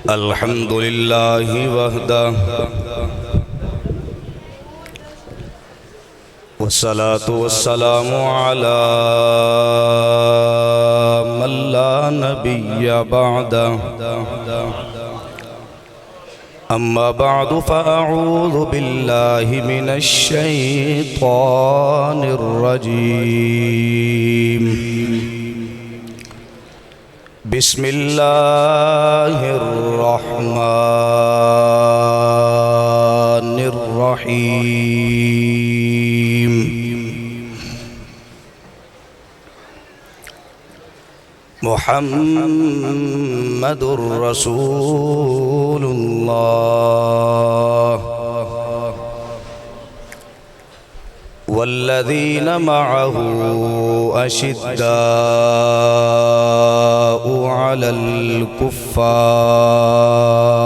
الحمد لله وحده والصلاة والسلام على من لا نبي بعده أما بعد فأعوذ بالله من الشيطان الرجيم بسم الله الرحمن الرحيم محمد رسول الله والذين معه أشداء على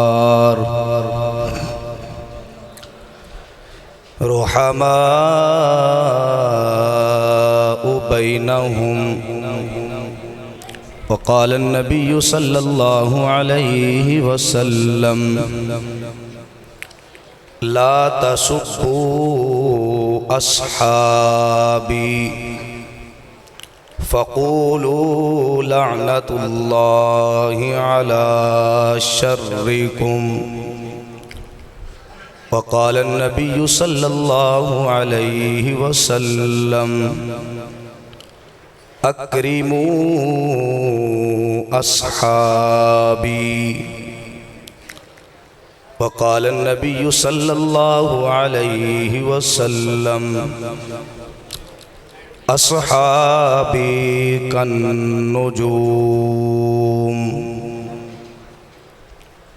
الكفار رحماء بينهم وقال النبي صلى الله عليه وسلم لا تسبوا أصحابي فقولوا لعنة الله على شركم وقال النبي صلى الله عليه وسلم أكرموا أصحابي وقال النبي صلى الله عليه وسلم أصحابي كالنجوم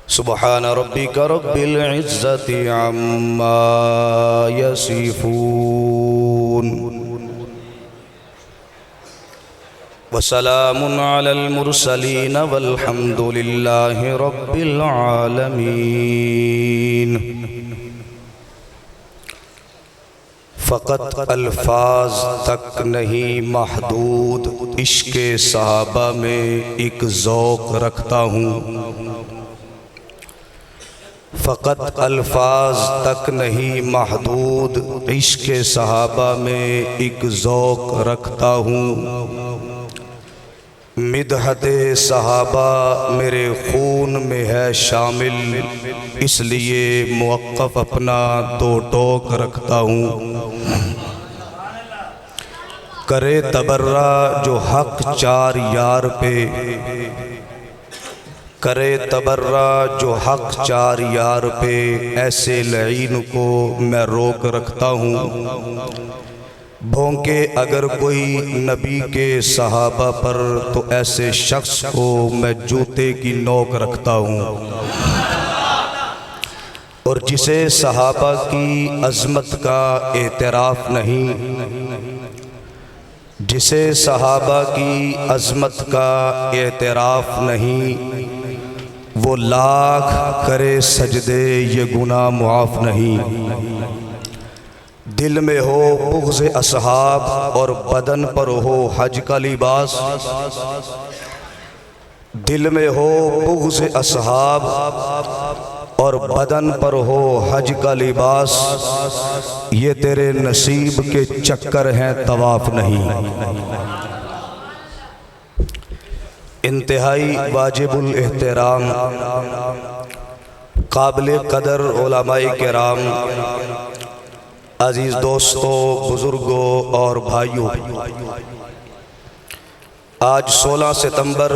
سبحان ربك رب العزة عما يصفون وسلام على المرسلين والحمد لله رب العالمين فقط الفاظ تک نہیں محدود عشق صحابہ میں ایک ذوق رکھتا ہوں فقط الفاظ تک نہیں محدود عشق صحابہ میں ایک ذوق رکھتا ہوں مدحت صحابہ میرے خون میں ہے شامل اس لیے موقف اپنا دو ٹوک رکھتا ہوں کرے تبرہ جو حق چار یار پہ کرے تبرہ جو حق چار یار پہ ایسے لعین کو میں روک رکھتا ہوں بھونکے اگر کوئی نبی کے صحابہ پر تو ایسے شخص کو میں جوتے کی نوک رکھتا ہوں اور جسے صحابہ کی عظمت کا اعتراف نہیں جسے صحابہ کی عظمت کا اعتراف نہیں وہ لاکھ کرے سجدے یہ گناہ معاف نہیں دل میں ہو بغض اصحاب اور بدن پر ہو حج کا لباس دل میں ہو بغض اصحاب اور بدن پر ہو حج کا لباس یہ تیرے نصیب کے چکر ہیں طواف نہیں انتہائی واجب الاحترام قابل قدر علماء کرام عزیز دوستوں بزرگوں اور بھائیوں آج 16 ستمبر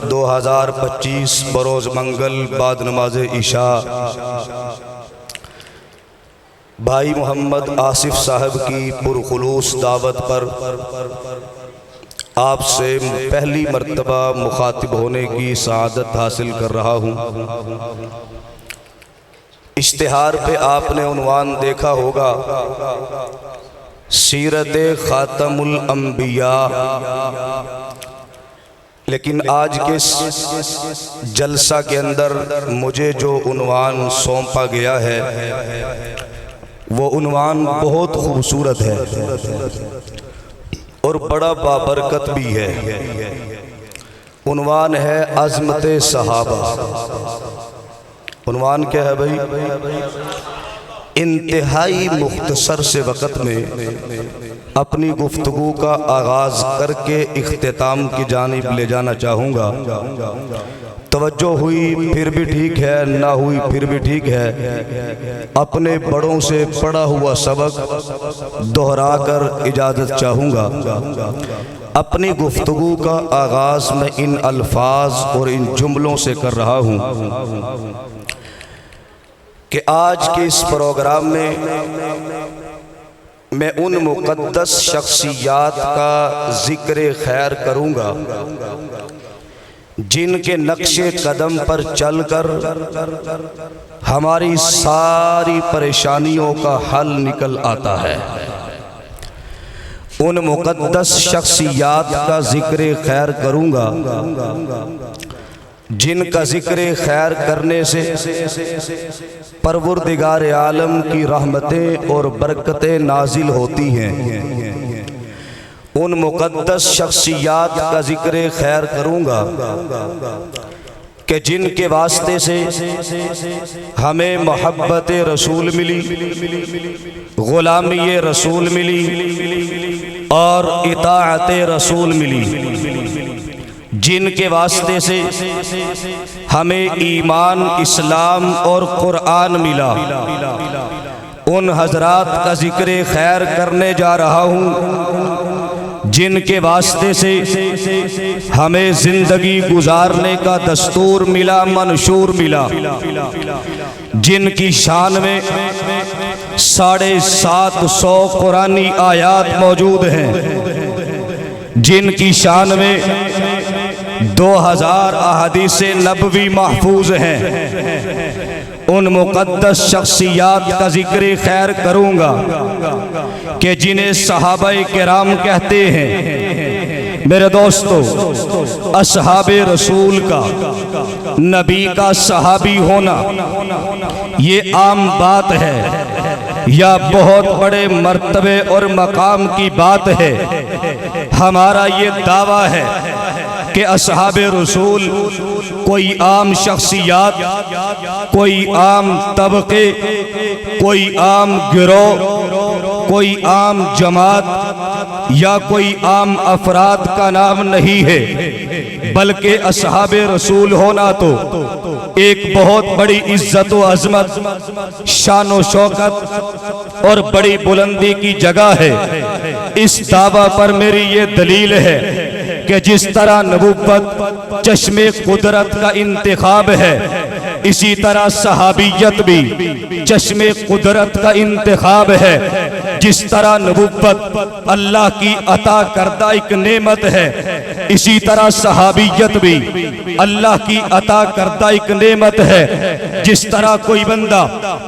2025 بروز منگل بعد نماز عشاء بھائی محمد آصف صاحب کی پرخلوص دعوت پر آپ سے پہلی مرتبہ مخاطب ہونے کی سعادت حاصل کر رہا ہوں اشتہار پہ آپ نے عنوان دیکھا ہوگا سیرت خاتم الانبیاء لیکن آج کے جلسہ کے اندر مجھے جو عنوان سونپا گیا ہے وہ عنوان بہت خوبصورت ہے اور بڑا بابرکت بھی ہے۔ عنوان ہے عظمت صحابہ۔ عنوان کیا ہے بھائی؟ انتہائی مختصر سے وقت میں اپنی گفتگو کا آغاز کر کے اختتام کی جانب لے جانا چاہوں گا۔ توجہ ہوئی پھر بھی ٹھیک ہے، نہ ہوئی پھر بھی ٹھیک ہے۔ اپنے بڑوں سے پڑھا ہوا سبق دہرا کر اجازت چاہوں گا۔ اپنی گفتگو کا آغاز میں ان الفاظ اور ان جملوں سے کر رہا ہوں کہ آج کے اس پروگرام میں ان مقدس شخصیات کا ذکر خیر کروں گا جن کے نقش قدم پر چل کر ہماری ساری پریشانیوں کا حل نکل آتا ہے۔ ان مقدس شخصیات کا ذکر خیر کروں گا جن کا ذکر خیر کرنے سے پروردگار عالم کی رحمتیں اور برکتیں نازل ہوتی ہیں۔ ان مقدس شخصیات کا ذکر خیر کروں گا کہ جن کے واسطے سے ہمیں محبت رسول ملی، غلامی رسول ملی اور اطاعت رسول ملی، جن کے واسطے سے ہمیں ایمان، اسلام اور قرآن ملا۔ ان حضرات کا ذکر خیر کرنے جا رہا ہوں جن کے واسطے سے ہمیں زندگی گزارنے کا دستور ملا، منشور ملا، جن کی شان میں 750 قرآنی آیات موجود ہیں، جن کی شان میں 2000 احادیث نبوی محفوظ ہیں۔ ان مقدس شخصیات کا ذکر خیر کروں گا کہ جنہیں صحابہ کرام کہتے ہیں۔ میرے دوستو، اصحاب رسول کا، نبی کا صحابی ہونا یہ عام بات ہے یا بہت بڑے مرتبے اور مقام کی بات ہے؟ ہمارا یہ دعویٰ ہے کہ اصحاب رسول کوئی عام شخصیات، کوئی عام طبقے، کوئی عام گروہ، کوئی عام جماعت یا کوئی عام افراد کا نام نہیں ہے، بلکہ اصحاب رسول ہونا تو ایک بہت بڑی عزت و عظمت، شان و شوکت اور بڑی بلندی کی جگہ ہے۔ اس دعویٰ پر میری یہ دلیل ہے کہ جس طرح نبوت چشم قدرت کا انتخاب ہے، اسی طرح صحابیت بھی چشم قدرت کا انتخاب ہے۔ جس طرح نبوت اللہ کی عطا کردہ ایک نعمت ہے، اسی طرح صحابیت بھی اللہ کی عطا کردہ ایک نعمت ہے۔ جس طرح کوئی بندہ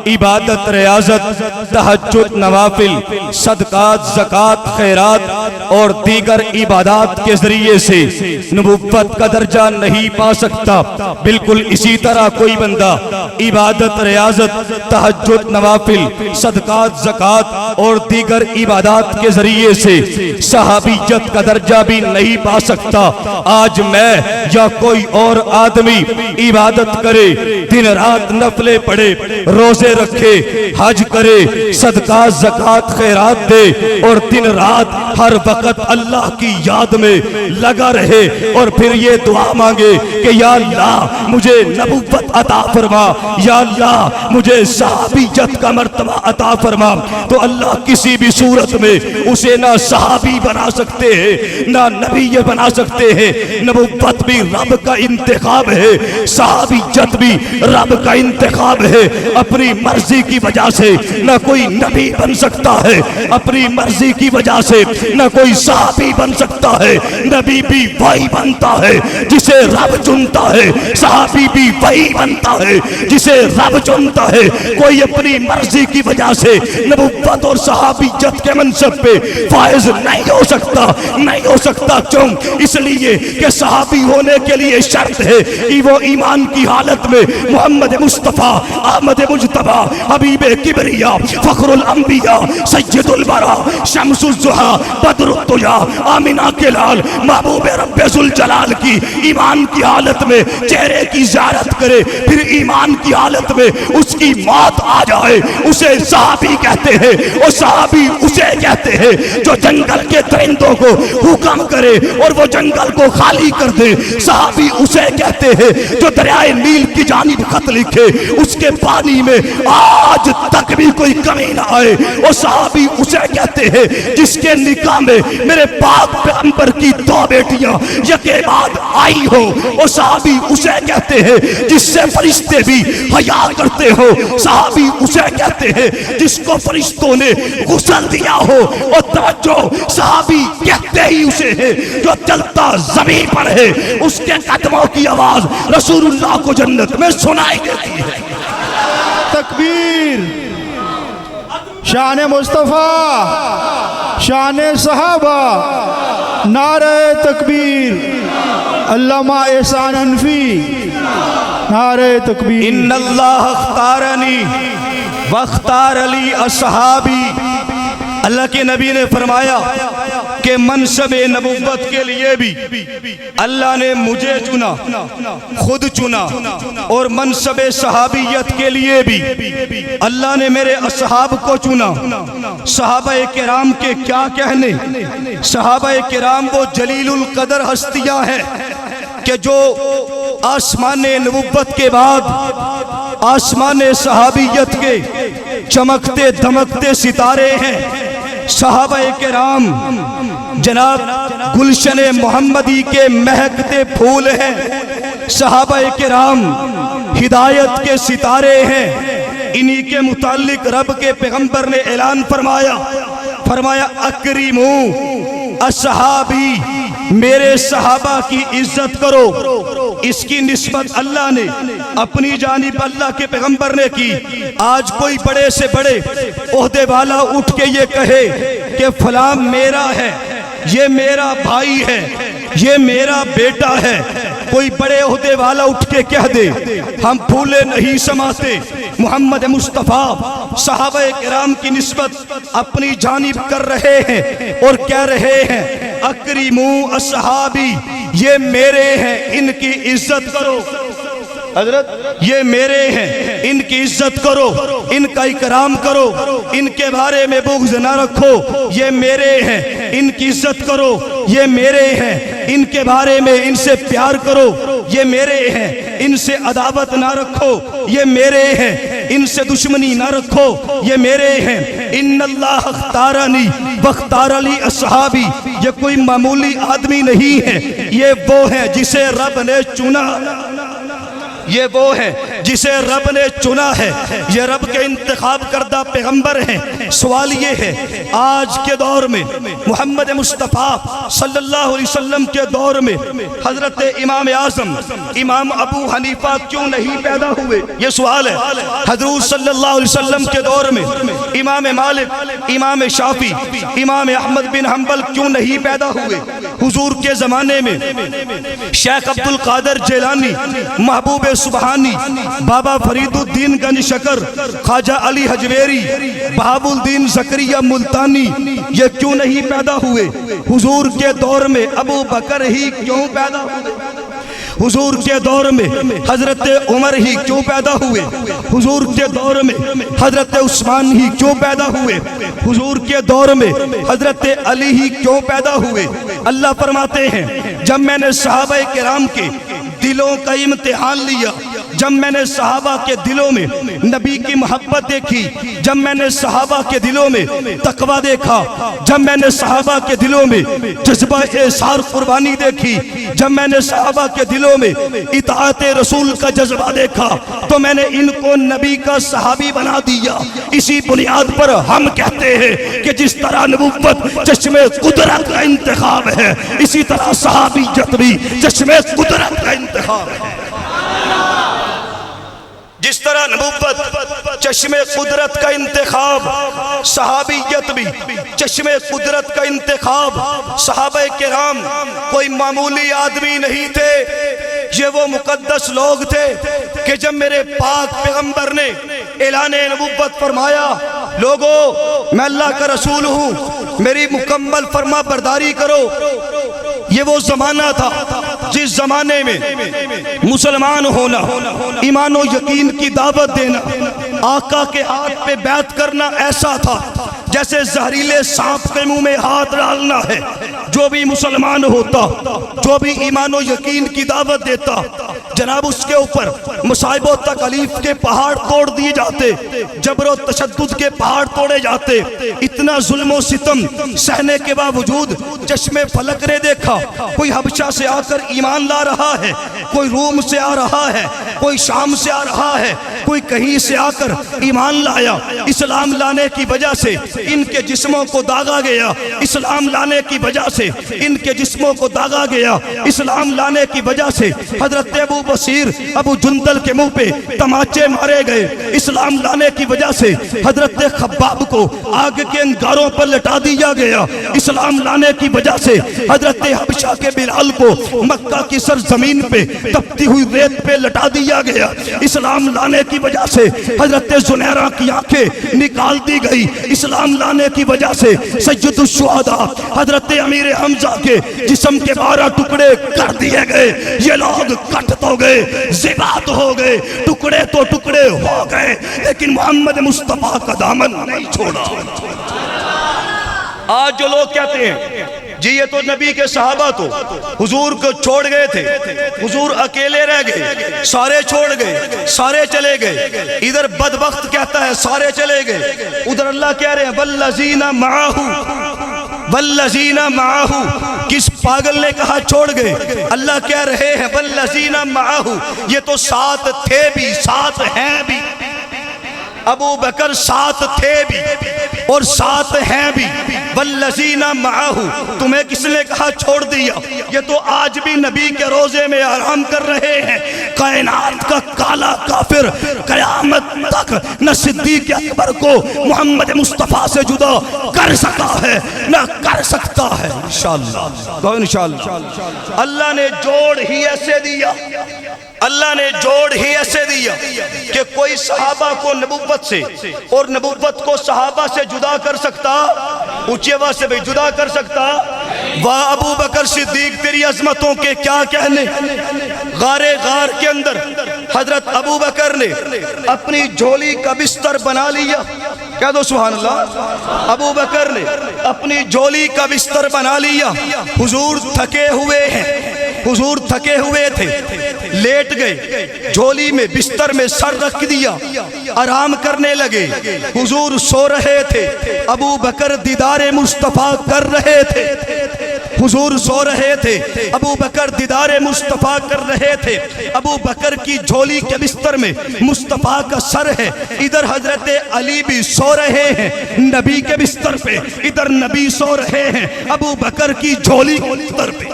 عبادت، ریاضت، تہجد، نوافل، صدقات، زکوٰۃ، خیرات اور دیگر عبادات کے ذریعے سے نبوت کا درجہ نہیں پا سکتا، بالکل اسی طرح کوئی بندہ عبادت، ریاضت، تہجد، نوافل، صدقات، زکوٰۃ اور دیگر عبادات کے ذریعے سے صحابیت کا درجہ بھی نہیں پا سکتا۔ آج میں یا کوئی اور آدمی عبادت کرے، دن رات نفلیں پڑھے، روزے رکھے، حج کرے، صدقات، زکوٰۃ، خیرات دے اور دن رات ہر وقت اللہ کی یاد میں لگا رہے اور پھر یہ دعا مانگے کہ یا اللہ مجھے نبوت عطا فرما، یا اللہ مجھے صحابیت کا مرتبہ عطا فرما، تو اللہ کسی بھی صورت میں اسے نہ صحابی بنا سکتے ہیں، نہ نبی بنا سکتے ہیں۔ نبوت بھی رب کا انتخاب ہے، صحابیت بھی رب کا انتخاب ہے۔ اپنی مرضی کی وجہ سے نہ کوئی نبی بن سکتا ہے، اپنی مرضی کی وجہ سے نہ کوئی صحابی بن سکتا ہے۔ نبی بھی وہی بنتا ہے جسے رب چنتا ہے، صحابی بھی وہی بنتا ہے جسے رب چنتا ہے۔ کوئی اپنی مرضی کی وجہ سے نبوت اور صحابیت کے منصب پہ فائز نہیں ہو سکتا، نہیں ہو سکتا۔ کیوں؟ اس لیے کہ صحابی ہونے ہونے کے لیے شرط ہے کہ وہ ایمان کی حالت میں محمد مصطفیٰ احمد مجتبی حبیب کبریا فخر الانبیاء سید البرا شمس الضحیٰ بدر الضیاء آمینہ کے لال محبوب رب ذوالجلال کی ایمان کی حالت میں چہرے کی زیارت کرے، پھر ایمان کی حالت میں اس کی موت آ جائے، اسے صحابی کہتے ہیں۔ اور صحابی اسے کہتے ہیں جو جنگل کے درندوں کو حکم کرے اور وہ جنگل کو خالی کر دے۔ صحابی اسے کہتے ہیں جو دریائے نیل کی جانب خط لکھے، اس کے پانی میں آج تک بھی کوئی کمی نہ آئے۔ اور صحابی اسے کہتے ہیں جس کے نکاح میں میرے پاک پیغمبر کی 2 بیٹیاں یکے بعد آئی ہو۔ اور صحابی اسے کہتے ہیں جس سے فرشتے بھی حیا کرتے ہو۔ صحابی اسے کہتے ہیں جس کو فرشتوں نے غسل دیا ہو۔ اور توجہ، صحابی کہتے ہی اسے ہے جو چلتا زمین پر ہے، اس کے قدموں کی آواز رسول اللہ کو جنت میں سنائی دیتی ہے۔ تکبیر، شان مصطفیٰ، شان صحابہ، نعرہ تکبیر، علامہ احسان انفی، نعرہ تکبیر۔ ان اللہ اختارنی واختار لی اصحابی، اللہ کے نبی نے فرمایا کہ منصب نبوت کے لیے بھی اللہ نے مجھے چنا، خود چنا، اور منصب صحابیت کے لیے بھی اللہ نے میرے اصحاب کو چنا۔ صحابہ کرام کے کیا کہنے، صحابہ کرام وہ جلیل القدر ہستیاں ہیں کہ جو آسمان نبوت کے بعد آسمان صحابیت کے چمکتے دمکتے ستارے ہیں۔ صحابہ کرام جناب گلشن محمدی کے مہکتے پھول ہیں۔ صحابہ کرام ہدایت کے ستارے ہیں۔ انہی کے متعلق رب کے پیغمبر نے اعلان فرمایا اکرمو اصحابی، میرے صحابہ کی عزت کرو۔ اس کی نسبت اللہ نے اپنی جانب اللہ کے پیغمبر نے کی۔ آج کوئی بڑے سے بڑے عہدے والا اٹھ کے یہ کہے کہ فلاں میرا ہے، یہ میرا بھائی ہے، یہ میرا بیٹا ہے، کوئی بڑے عہدے والا اٹھ کے کہہ دے، ہم پھولے نہیں سماتے۔ محمد مصطفیٰ صحابہ کرام کی نسبت اپنی جانب کر رہے ہیں اور کہہ رہے ہیں اکرمو اصحابی، یہ میرے ہیں، ان کی عزت کرو۔ حضرت یہ میرے ہیں، ان کی عزت کرو، ان کا اکرام کرو، ان کے بارے میں بغض نہ رکھو۔ یہ میرے ہیں، ان کی عزت کرو، یہ میرے ہیں، ان کے بارے میں ان سے پیار کرو۔ یہ میرے ہیں، ان سے عداوت نہ رکھو۔ یہ میرے ہیں، ان سے دشمنی نہ رکھو۔ یہ میرے ہیں۔ ان اللہ اختارنی واختار لی اصحابی، یہ کوئی معمولی آدمی نہیں ہے، یہ وہ ہے جسے رب نے چنا، یہ وہ ہے جسے رب نے چنا ہے، یہ رب کے انتخاب کردہ پیغمبر ہیں۔ سوال یہ ہے آج کے دور میں محمد مصطفیٰ صلی اللہ علیہ وسلم کے دور میں حضرت امام اعظم امام ابو حنیفہ کیوں نہیں پیدا ہوئے؟ یہ سوال ہے۔ حضور صلی اللہ علیہ وسلم کے دور میں امام مالک، امام شافعی، امام احمد بن حنبل کیوں نہیں پیدا ہوئے؟ حضور کے زمانے میں شیخ عبد القادر جیلانی، محبوب سبحانی، بابا فرید الدین گنج شکر، خواجہ علی حجویری، بہاء الدین زکریا ملتانی یہ کیوں نہیں پیدا ہوئے؟ حضور کے دور میں ابو بکر ہی کیوں پیدا ہوئے؟ حضور کے دور میں حضرت عمر ہی کیوں پیدا ہوئے؟ حضور کے دور میں حضرت عثمان ہی کیوں پیدا ہوئے؟ حضور کے دور میں حضرت علی ہی کیوں پیدا ہوئے؟ اللہ فرماتے ہیں جب میں نے صحابہ کرام کے دلوں کا امتحان لیا، جب میں نے صحابہ کے دلوں میں نبی کی محبت دیکھی، جب میں نے صحابہ کے دلوں میں تقوی دیکھا، جب میں نے صحابہ کے دلوں میں جذبہ احسار قربانی دیکھی، جب میں نے صحابہ کے دلوں میں اطاعت رسول کا جذبہ دیکھا، تو میں نے ان کو نبی کا صحابی بنا دیا۔ اسی بنیاد پر ہم کہتے ہیں کہ جس طرح نبوت چشم قدرت کا انتخاب ہے، اسی طرح صحابیت بھی چشم قدرت کا انتخاب ہے۔ جس طرح نبوت چشم قدرت کا انتخاب، صحابیت بھی چشم قدرت کا انتخاب۔ صحابہ کرام کوئی معمولی آدمی نہیں تھے، یہ وہ مقدس لوگ تھے کہ جب میرے پاک پیغمبر نے اعلان نبوت فرمایا، لوگو میں اللہ کا رسول ہوں، میری مکمل فرما برداری کرو۔ یہ وہ زمانہ تھا جس زمانے میں مسلمان ہونا، ایمان و یقین کی دعوت دینا، آقا کے ہاتھ پہ بیعت کرنا ایسا تھا جیسے زہریلے سانپ کے منہ میں ہاتھ ڈالنا ہے۔ جو بھی مسلمان ہوتا، جو بھی ایمان و یقین کی دعوت دیتا، جناب اس کے اوپر مصائب و تکلیف کے پہاڑ توڑ دیے جاتے، جبر و تشدد کے پہاڑ توڑے جاتے۔ اتنا ظلم و ستم سہنے کے باوجود چشم فلک نے دیکھا، کوئی حبشہ سے آ کر ایمان لا رہا ہے، کوئی روم سے آ رہا ہے، کوئی شام سے آ رہا ہے، کوئی کہیں سے آ کر ایمان لایا۔ اسلام لانے کی وجہ سے ان کے جسموں کو داغا گیا، اسلام لانے کی وجہ سے ان کے جسموں کو داغا گیا، اسلام لانے کی وجہ سے حضرت ابو بصیر ابو جندل کے منہ پہ تماچے مارے گئے، اسلام لانے کی وجہ سے حضرت خباب کو آگ کے انگاروں پر لٹا دیا گیا، اسلام لانے کی وجہ سے حضرت حبشہ کے بلال کو مکہ کی سرزمین پہ تپتی ہوئی ریت پہ لٹا دیا گیا، اسلام لانے کی وجہ سے حضرت زنیرہ کی آنکھیں نکال دی گئی، اسلام لانے کی وجہ سے سید الشہداء حضرت امیر حمزہ کے جسم کے 12 ٹکڑے کر دیے گئے۔ یہ لوگ کٹ تو گئے، زبات ہو گئے، ٹکڑے تو ٹکڑے ہو گئے، لیکن محمد مصطفیٰ کا دامن نہیں چھوڑا۔ آج جو لوگ کہتے ہیں جی یہ تو نبی کے صحابہ تو حضور کو چھوڑ گئے تھے، حضور اکیلے رہ گئے، سارے چھوڑ گئے، سارے چلے گئے، ادھر بدبخت کہتا ہے سارے چلے گئے، ادھر اللہ کہہ رہے ہیں والذین معاہو، والذین معاہو۔ کس پاگل نے کہا چھوڑ گئے؟ اللہ کہہ رہے ہیں والذین معاہو، یہ تو ساتھ تھے بھی ساتھ ہیں بھی، ابو بکر ساتھ تھے بھی اور ساتھ ہیں بھی۔ والذین معاہو، تمہیں کس نے کہا چھوڑ دیا؟ یہ تو آج بھی نبی کے روزے میں آرام کر رہے ہیں۔ کائنات کا کالا کافر قیامت تک نہ صدیق اکبر کو محمد مصطفیٰ سے جدا کر سکا ہے نہ کر سکتا ہے۔ انشاءاللہ کہو انشاءاللہ۔ اللہ نے جوڑ ہی ایسے دیا، اللہ نے جوڑ ہی ایسے دیا کہ کوئی صحابہ کو نبوت سے اور نبوت کو صحابہ سے جدا کر سکتا؟ اونچی آواز سے بھئی جدا کر سکتا؟ واہ ابو بکر صدیق تیری عظمتوں کے کیا کہنے۔ غار کے اندر حضرت ابو بکر نے اپنی جھولی کا بستر بنا لیا، کہہ دو سبحان اللہ۔ ابو بکر نے اپنی جھولی کا بستر بنا لیا، حضور تھکے ہوئے ہیں، حضور تھکے ہوئے تھے، لیٹ گئے، جھولی میں بستر میں سر رکھ دیا، آرام کرنے لگے، حضور سو رہے تھے، ابو بکر دیدار مصطفیٰ کر رہے تھے، حضور سو رہے تھے، ابو بکر دیدار مصطفیٰ کر رہے تھے۔ ابو بکر کی جھولی کے بستر میں مصطفیٰ کا سر ہے، ادھر حضرت علی بھی سو رہے ہیں نبی کے بستر پہ، ادھر نبی سو رہے ہیں ابو بکر کی جھولی کے بستر پہ،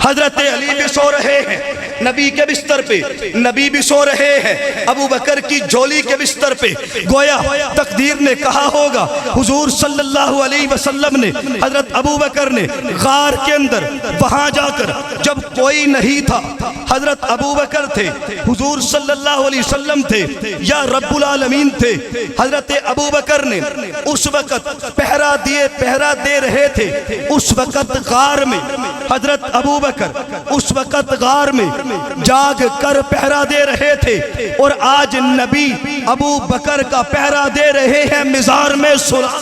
حضرت علی بھی سو رہے ہیں نبی کے بستر پہ، نبی بھی سو رہے ہیں ابو بکر کی جھولی کے بستر پہ۔ گویا تقدیر نے کہا ہوگا، حضور صلی اللہ علیہ وسلم نے، حضرت ابو بکر نے غار کے اندر وہاں جا کر جب کوئی نہیں تھا، حضرت ابو بکر تھے، حضور صلی اللہ علیہ وسلم تھے یا رب العالمین تھے، حضرت ابو بکر نے اس وقت پہرا دے رہے تھے، اس وقت غار میں حضرت ابو بکر اس وقت غار میں جاگ کر پہرا دے رہے تھے، اور آج نبی ابو بکر کا پہرا دے رہے ہیں مزار میں سلا۔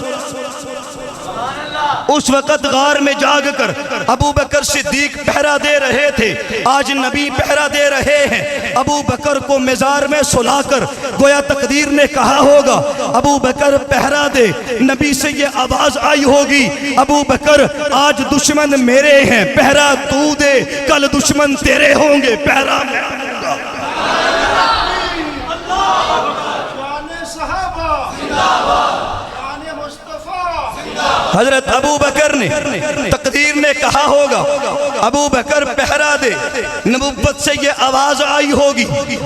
اس وقت غار میں جاگ کر ابو بکر صدیق پہرا دے رہے تھے، آج نبی پہرا دے رہے ہیں ابو بکر کو مزار میں سلا کر۔ گویا تقدیر نے کہا ہوگا ابو بکر پہرا دے، نبی سے یہ آواز آئی ہوگی ابو بکر آج دشمن میرے ہیں پہرا تو دے، کل دشمن تیرے ہوں گے پہرا میں دوں گا۔ حضرت ابو بکر نے تقدیر نے کہا ہوگا ابو بکر پہرا دے، نبوت سے یہ آواز آئی ہوگی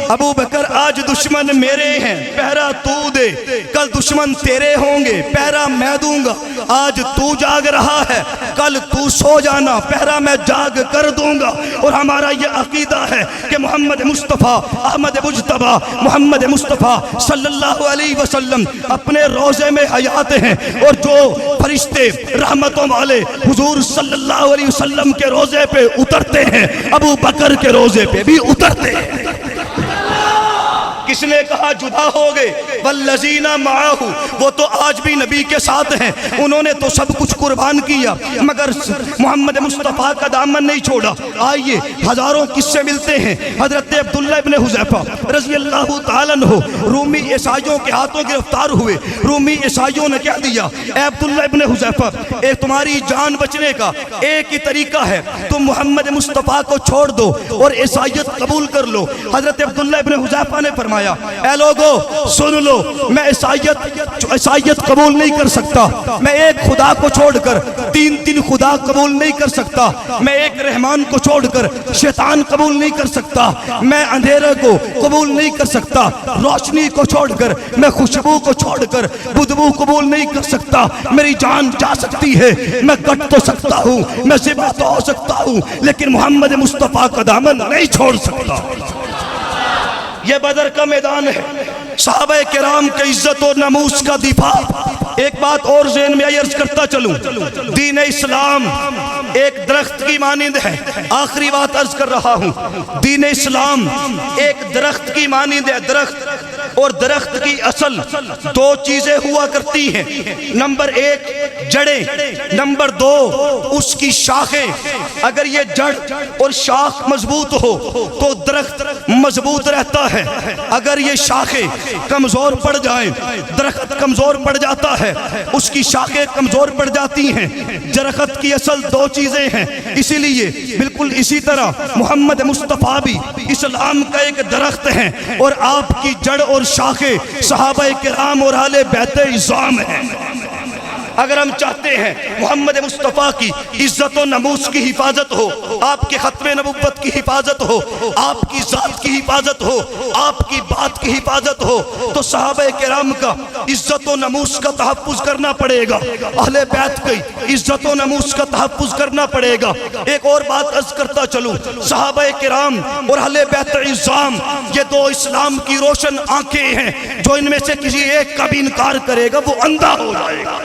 ابو بکر آج دشمن میرے ہیں پہرا تو دے، کل دشمن تیرے ہوں گے پہرا میں دوں گا، آج تو جاگ رہا ہے کل تو سو جانا پہرا میں جاگ کر دوں گا۔ اور ہمارا یہ عقیدہ ہے کہ محمد مصطفیٰ احمد مجتبیٰ محمد مصطفیٰ صلی اللہ علیہ وسلم اپنے روضے میں حیات ہیں، اور جو فرشتے رحمتوں والے حضور صلی اللہ علیہ وسلم کے روضے پہ اترتے ہیں ابو بکر کے روضے پہ بھی اترتے ہیں۔ کس نے کہا جدا ہو گئے والذین معاہ، وہ تو آج بھی نبی کے ساتھ ہیں، انہوں نے تو سب کچھ قربان کیا مگر محمد مصطفیٰ کا دامن نہیں چھوڑا۔ آئیے ہزاروں قصے ملتے ہیں۔ حضرت عبداللہ ابن حذیفہ رضی اللہ تعالیٰ عنہ رومی عیسائیوں کے ہاتھوں گرفتار ہوئے، رومی عیسائیوں نے کہہ دیا اے عبداللہ ابن حذیفہ ایک تمہاری جان بچنے کا ایک ہی طریقہ ہے، تم محمد مصطفیٰ کو چھوڑ دو اور عیسائیت قبول کر لو۔ حضرت عبداللہ ابن حذیفہ نے فرمایا اے لوگو سن لو، میں عیسائیت قبول نہیں کر سکتا، میں ایک خدا کو چھوڑ کر تین خدا قبول نہیں کر سکتا، میں ایک رحمان کو چھوڑ کر شیطان قبول نہیں کر سکتا، میں اندھیرے کو قبول نہیں کر سکتا، روشنی کو چھوڑ کر میں خوشبو کو چھوڑ کر بدبو قبول نہیں کر سکتا۔ میری جان جا سکتی ہے، میں کٹ تو سکتا ہوں، میں ذبح تو ہو سکتا ہوں، لیکن محمد مصطفیٰ کا دامن نہیں چھوڑ سکتا۔ یہ بدر کا میدان ہے، صحابہ کرام کے عزت و ناموس کا دفاع۔ ایک بات اور ذہن میں عرض کرتا چلوں، دین اسلام ایک درخت کی مانند ہے، آخری بات عرض کر رہا ہوں، دین اسلام ایک درخت کی مانند ہے، درخت، اور درخت کی اصل دو چیزیں ہوا کرتی ہیں، نمبر ایک جڑیں، نمبر دو اس کی شاخیں۔ اگر یہ جڑ اور شاخ مضبوط ہو تو درخت مضبوط رہتا ہے، اگر یہ شاخیں کمزور پڑ جائیں درخت کمزور پڑ جاتا ہے، اس کی شاخیں کمزور پڑ جاتی ہیں۔ درخت کی اصل دو چیزیں ہیں، اسی لیے بالکل اسی طرح محمد مصطفیٰ بھی اسلام کا ایک درخت ہے، اور آپ کی جڑ اور شاخیں صحابہ کرام اور اہل بیت عظام ہیں۔ اگر ہم چاہتے ہیں محمد مصطفیٰ کی عزت و ناموس کی حفاظت ہو، آپ کے ختم نبوت کی حفاظت ہو، آپ کی ذات کی حفاظت ہو، آپ کی بات کی حفاظت ہو، تو صحابہ کرام کا عزت و ناموس کا تحفظ کرنا پڑے گا، اہل بیت کی عزت و ناموس کا تحفظ کرنا پڑے گا۔ ایک اور بات عرض کرتا چلوں، صحابہ کرام اور اہل بیت عظام یہ دو اسلام کی روشن آنکھیں ہیں، جو ان میں سے کسی ایک کا بھی انکار کرے گا وہ اندھا ہو جائے گا۔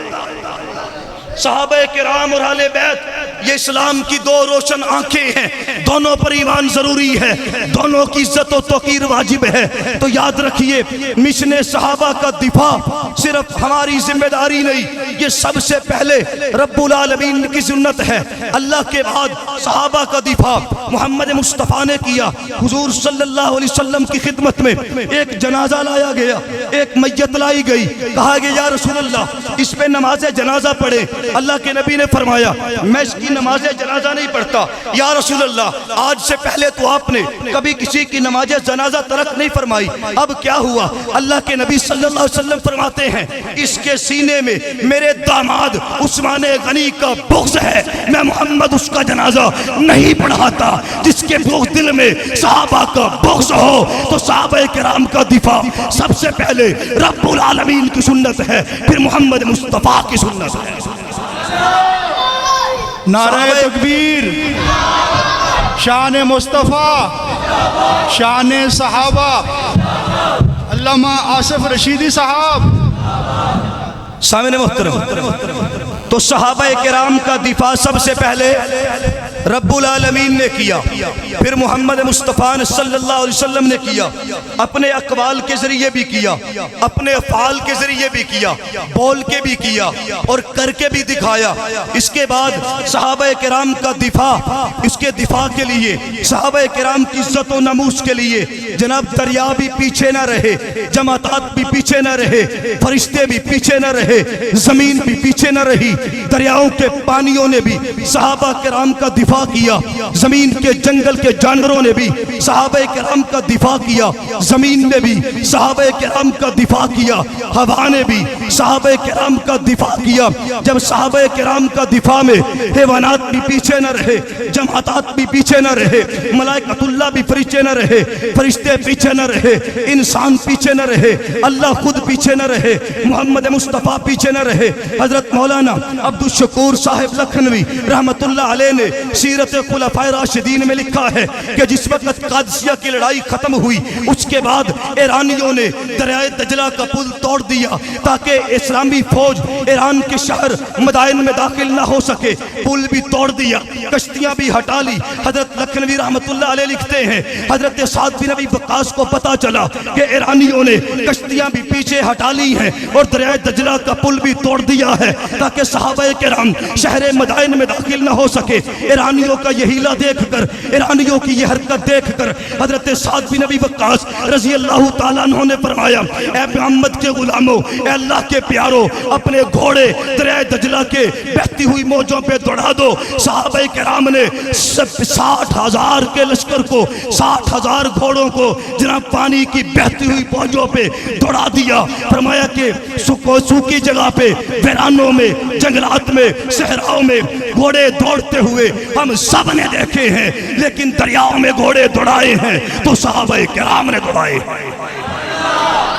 صحابہ کرام اور اہل بیت یہ اسلام کی دو روشن آنکھیں ہیں، دونوں پر ایمان ضروری ہے، دونوں کی عزت و توقیر واجب ہے۔ تو یاد رکھیے مشن صحابہ کا دفاع صرف ہماری ذمہ داری نہیں، یہ سب سے پہلے رب العالمین کی سنت ہے۔ اللہ کے بعد صحابہ کا دفاع محمد مصطفیٰ نے کیا۔ حضور صلی اللہ علیہ وسلم کی خدمت میں ایک جنازہ لایا گیا، ایک میت لائی گئی، کہا گیا یا رسول اللہ اس پہ نماز جنازہ پڑھے۔ اللہ کے نبی نے فرمایا میں اس کی نماز جنازہ نہیں پڑھتا۔ یا رسول اللہ آج سے پہلے تو آپ نے کبھی کسی کی نماز جنازہ ترک نہیں فرمائی، اب کیا ہوا؟ اللہ کے نبی صلی اللہ علیہ وسلم فرماتے ہیں اس کے سینے میں میرے داماد عثمان غنی کا بغض ہے، میں محمد اس کا جنازہ نہیں پڑھاتا۔ جس کے دل میں صحابہ کا بغض ہو تو صحابہ کرام کا دفاع سب سے پہلے رب العالمین کی سنت ہے، پھر محمد مصطفیٰ کی سنت ہے۔ نعرہ تکبیر، شان مصطفیٰ، شان صحابہ، علامہ آصف رشیدی صاحب۔ سامعین محترم، تو صحابہ کرام کا دفاع سب سے پہلے رب العالمین نے کیا، پھر محمد مصطفیٰ صلی اللہ علیہ وسلم نے کیا، اپنے اقوال کے ذریعے بھی کیا، اپنے افعال کے ذریعے بھی کیا، بول کے بھی کیا اور کر کے بھی دکھایا۔ اس کے بعد صحابہ کرام کا دفاع، اس کے دفاع کے لیے صحابہ کرام کی عزت و ناموس کے لیے جناب دریا بھی پیچھے نہ رہے، جماعت بھی پیچھے نہ رہے، فرشتے بھی پیچھے نہ رہے، زمین بھی پیچھے نہ رہی، دریاؤں کے پانیوں نے بھی صحابہ کرام کا دفاع دفاع کیا، زمین کے جنگل کے جانوروں نے بھی صحابہ کرام کا دفاع کیا، زمین نے بھی صحابہ کرام کا دفاع کیا، ہوا نے بھی صحابہ کرام کا دفاع کیا۔ جب صحابہ کرام کا دفاع میں حیوانات بھی پیچھے نہ رہے، جماعتات بھی پیچھے نہ رہے، ملائکۃ اللہ بھی پیچھے نہ رہے، فرشتے پیچھے نہ رہے، انسان پیچھے نہ رہے، اللہ خود پیچھے نہ رہے، محمد مصطفیٰ پیچھے نہ رہے، حضرت مولانا عبدالشکور صاحب لکھنوی رحمت اللہ علیہ نے سیرت خلفائے راشدین میں لکھا ہے کہ جس وقت قادسیہ کی لڑائی ختم ہوئی، اس کے بعد ایرانیوں نے دریائے دجلہ کا پل توڑ دیا تاکہ اسلامی فوج ایران کے شہر مدائن میں داخل نہ ہو سکے، پل بھی توڑ دیا، کشتیاں بھی ہٹا لی۔ حضرت لکھنوی رحمت اللہ علیہ لکھتے ہیں حضرت سعد بن ابی وقاص کو پتا چلا کہ ایرانیوں نے کشتیاں بھی پیچھے ہٹا لی ہیں اور دریائے دجلہ کا پل بھی توڑ دیا ہے تاکہ صحابہ کرام شہر مدائن میں داخل نہ ہو سکے۔ ایرانیوں کا یہ ہیلہ دیکھ کر، ایرانیوں کی یہ حرکت دیکھ کر حضرت سعد بن ابی وقاص رضی اللہ تعالیٰ عنہ نے فرمایا، اے محمد کے غلاموں، اے اللہ کے پیاروں، اپنے گھوڑے دریائے دجلہ کے بہتی ہوئی موجوں پہ دوڑا دو۔ صحابہ کرام نے 60,000 کے لشکر کو، 60,000 گھوڑوں کو جناب پانی کی بہتی ہوئی موجوں پہ دوڑا دیا۔ فرمایا کہ سوکی جگہ پہ، ویرانوں میں، جنگلات میں، صحراؤں میں گھوڑے دوڑتے ہوئے ہم سب نے دیکھے ہیں، لیکن دریاؤں میں گھوڑے دوڑائے ہیں تو صحابہ کرام نے دوڑائے ہیں۔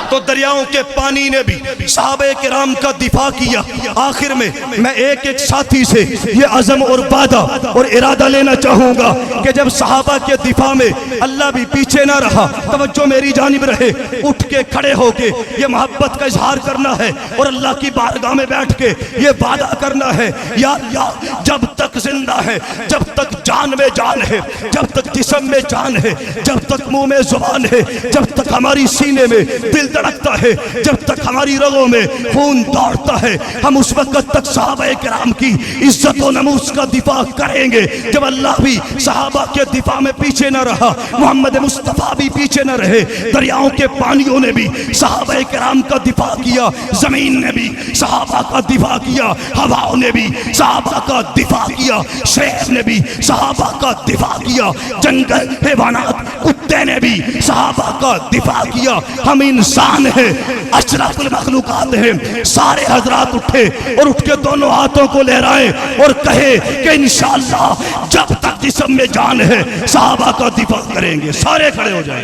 تو دریاؤں کے پانی نے بھی صحابہ کرام کا دفاع کیا۔ آخر میں ایک ایک ساتھی سے یہ عزم اور وعدہ اور ارادہ لینا چاہوں گا کہ جب صحابہ کے دفاع میں اللہ بھی پیچھے نہ رہا، توجہ میری جانب رہے، اٹھ کے کھڑے ہو کے یہ محبت کا اظہار کرنا ہے اور اللہ کی بارگاہ میں بیٹھ کے یہ وعدہ کرنا ہے، یا اللہ جب تک زندہ ہے، جب تک جان میں جان ہے، جب تک جسم میں جان ہے، جب تک منہ میں زبان ہے، جب تک ہماری سینے میں دل دھڑکتا ہے، جب تک ہماری رگوں میں خون دوڑتا ہے، ہم اس وقت تک صحابہ کرام کی عزت و نموز کا دفاع کریں گے۔ جب اللہ بھی صحابہ کے دفاع میں پیچھے نہ رہا، محمد مصطفیٰ بھی پیچھے نہ رہے، دریاؤں کے پانیوں نے بھی صحابہ کرام کا دفاع کیا، زمین نے بھی صحابہ کا دفاع کیا، ہواؤں نے بھی صحابہ کا دفاع کیا، شیر نے بھی صحابہ کا دفاع کیا، جنگل، حیوانات، کتے نے بھی صحابہ کا دفاع کیا۔ ہم انسان ہیں، اشرف المخلوقات ہیں۔ سارے حضرات اٹھے اور اٹھ کے دونوں ہاتھوں کو لہرائیں اور کہے کہ انشاءاللہ جب تک جسم میں جان ہے صحابہ کا دفاع کریں گے۔ سارے کھڑے ہو جائیں،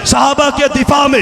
صحابہ کے دفاع میں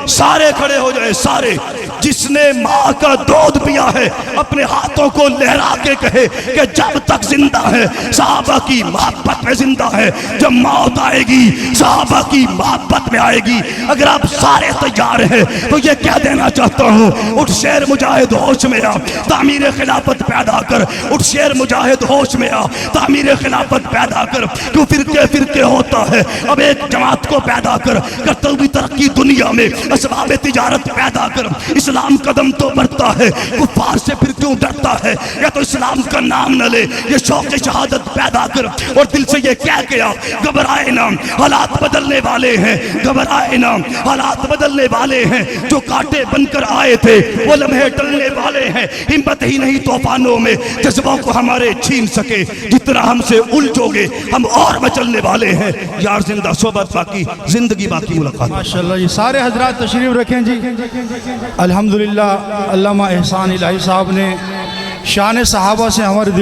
سارے کھڑے ہو جائیں۔ سارے، جس نے ماں کا دودھ پیا ہے اپنے ہاتھوں کو لہرا کے کہے کہ جب تک زندہ ہے صحابہ کی محبت میں زندہ ہے، جب موت آئے گی صحابہ کی محبت میں آئے گی۔ اگر آپ سارے تیار ہیں تو یہ کہہ دینا چاہتا ہوں، اٹھ شیر مجاہد ہوش میں آ، تعمیر خلافت پیدا کر۔ اٹھ شیر مجاہد ہوش میں آ، تعمیر خلافت پیدا کر۔ کیوں فرقے فرقے ہوتا ہے، اب ایک جماعت کو پیدا کر، کرتے ہوئی ترقی دنیا میں اسباب تجارت پیدا کر۔ اسلام قدم تو بڑھتا ہے، کفار سے پھر کیوں ڈرتا ہے، یا تو اسلام کا نام نہ لے، یہ شوق شہادت پیدا کر اور دل سے یہ کہہ گیا گھبرائے نہ، حالات بدلنے والے ہیں، گھبرائے نہ، حالات بدلنے والے ہیں۔ جو کانٹے بن کر آئے تھے وہ لمحے ٹلنے والے ہیں، ہمت ہی نہیں طوفانوں میں جذبوں کو ہمارے چھین سکے، جتنا ہم سے الجھو گے ہم اور مچلنے والے ہیں۔ یار زندہ صحبت باقی، زندگی باقی، ملاقات۔ ماشاءاللہ جی، سارے حضرات تشریف رکھیں جی۔ الحمدللہ علامہ احسان الہی صاحب نے شان صحابہ سے ہمارے دل